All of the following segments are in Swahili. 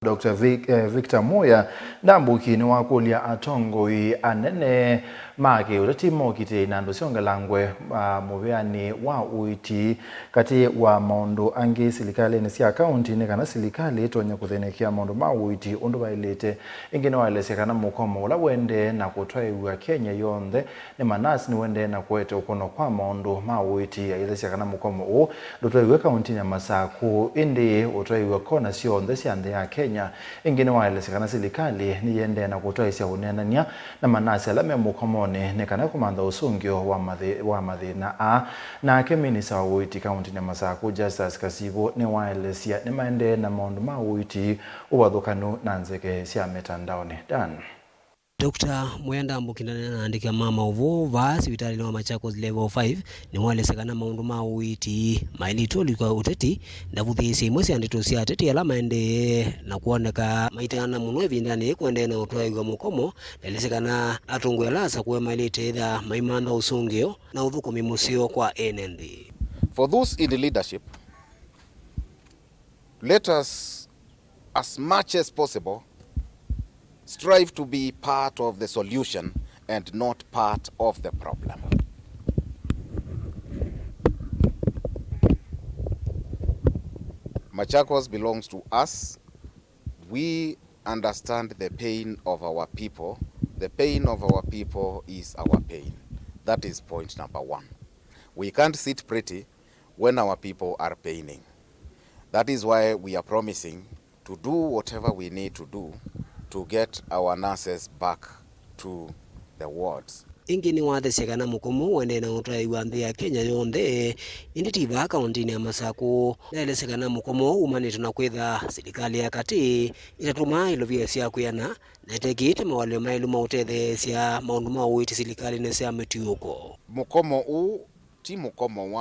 Dr. Victor Muya Ndambuki niwakulya atongoi anene make uteti mokitie inandu syongelangwe muvinani wa Uiiti kati wa maundu angi silikalini sya kaunti kana silikali itonye kuthinikia maundu ma Uiiti undu vailite Ingi niwaelesya kana mukomo ula wende na kutwaaiw'a Kenya yonthe ni manasi niuendeeye na kuete ukono kwa maundu ma Uiiti ailesya kana mukomo u ndutwaiiw'e kaunti ya Masaku indi utwaaiw'e kona syonthe sya nthi ya Kenya Ingi niwaelesya kana Silikali niuendeeye na kutwaisya unenania na manasi ala me mukomoni ni kana kumantha usungio wa mathina Nake Minista wa Uiiti kaunti ya Masaku Justus Kasivu niwaelesya nimaendeeye na maundu ma Uiiti uwathukanu na nzeke sya mitandaoni. Dan Dr. Muya Ndambuki anaandika mama uvu va Sivitalini wa Masaku level 5 niwaelesya kana maundu ma Uiiti mailite kwa uteti na vuthisi imwe sya ndito sya ateti ala maendeeye na kuoneka maitana muno ivindani kuendeea na utwaaiw'a mukomo naelesya kana atongoi ala asakuwe mailite itha maimantha usungio na uthukumi musio kwa anene. For those in the leadership, let us as much as possible strive to be part of the solution and not part of the problem. Machakos belongs to us. We understand the pain of our people. The pain of our people is our pain. That is point number one. We can't sit pretty when our people are paining. That is why we are promising to do whatever we need to do to get our nurses back to the wards. Ingi niwathesya kana mukomo wende na utwaaiw'a nthi ya Kenya yonthe indi tiva kaunti ya Masaku naelesya kana mukomo umanite na kwitha silikali ya kati itatuma ilovia sya kwiana na itekite mawalio mailu mautetheesya maundu ma Uiiti silikalini sya mitiuko. Mukomo u ti mukomo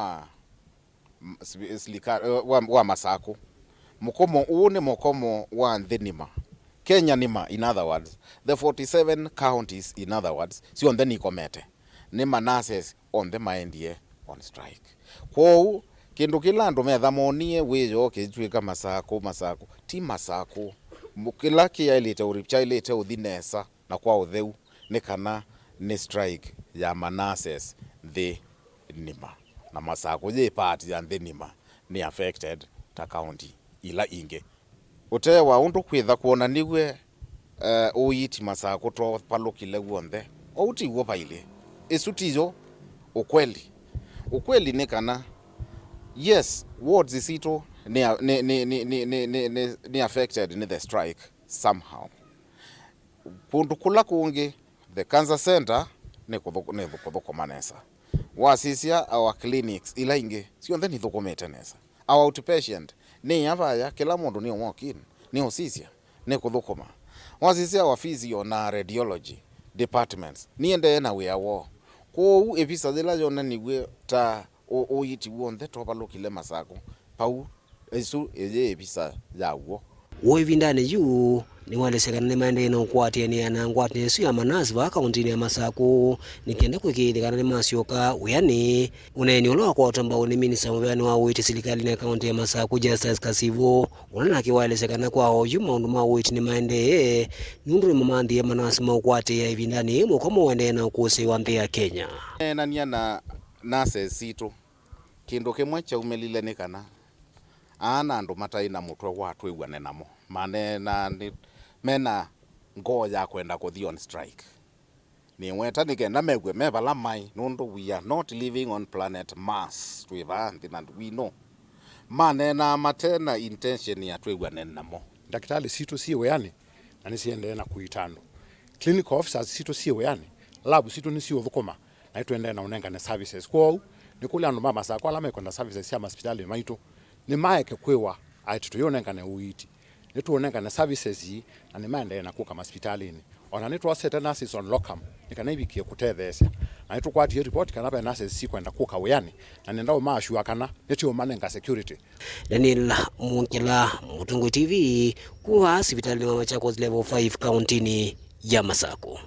wa Masaku. Mukomo u ni mukomo wa nthi nima. Kenya nima, in other words, the 47 counties, in other words, sio nthi nikomete ni nurses on the maendie on strike. Kwou kindu kila andu metha monie wiyo kitwika Masaku ti Masaku mukila kiailite urichailite uthi Nesa na kwa utheu ni kana ni strike ya nurses the nima na Masaku ye part ya nthi nima ni affected ta county ila ingi utee wa undu kwitha kuona niwe Uiiti Masaku to palukile guonthe outi guo paile isutizo ukweli ni kana yes wards isito ni affected in the strike somehow. Kundu kula kungi the cancer center ni kuthukuma Nesa wasisya our clinics ila ingi sionthe ni thukumite Nesa our outpatient ni yavaya kila mundu ni walk in ni osisya ni kuthukuma wasisya wa physio na radiology departments ni ende na we awo ko episa zila yona niwe ta Uiiti wonthe to palukile Masaku pau esu eye episa yawo Uivindani yu niwaelesya kana nimaendeeye na ukwatiania na ngwatini isu ya manasi va kaunti ya Masaku nikienda kwikithia kana nimasyoka wiani uneni ula wakwata mbau ni Minista muvinani wa Uiiti Silikali ya kaunti ya Masaku Justus Kasivu unena akiwaelesya kana kwao yu maundu ma Uiiti nimaendeeye nundu nimamanthie manasi maukwatia ivindani mukomo wendeeye na ukusiwa nthi ya Kenya. Nania na nurses Situ kindu kimwe chaumelile ni kana andu mataina mutwe watwaaiw'a nenamo manena mena ngoo ya kwenda kuthi on strike ni weta nikenda megwe mevala mai nundu we are not living on planet Mars twivanthi and we know manena matena intention ya twaiw'a nenamo. Daktari Situ si weani na nisiendelee na kuitano clinical officers Situ si weani lab Situ ni sio thukuma na tuendelee na unengane services kwao ni kule andu mama Masaku ala mekonda services ya hospitali maitu ni maeke kwewa aitu tuyonengane Uiiti ni tuonengane services yi na ni maendeeye na kuka hospitalini ona ni twasete nurses on locum ni kana ibikie kutetheesya na ni tukwatie report kana be nurses si kwenda kuka wiani na nenda umashua kana ni tio manenga security. Daniel Munkila, Mutungwi TV, kuwa Sivitalini wa Masaku level 5 kaunti ya Masaku.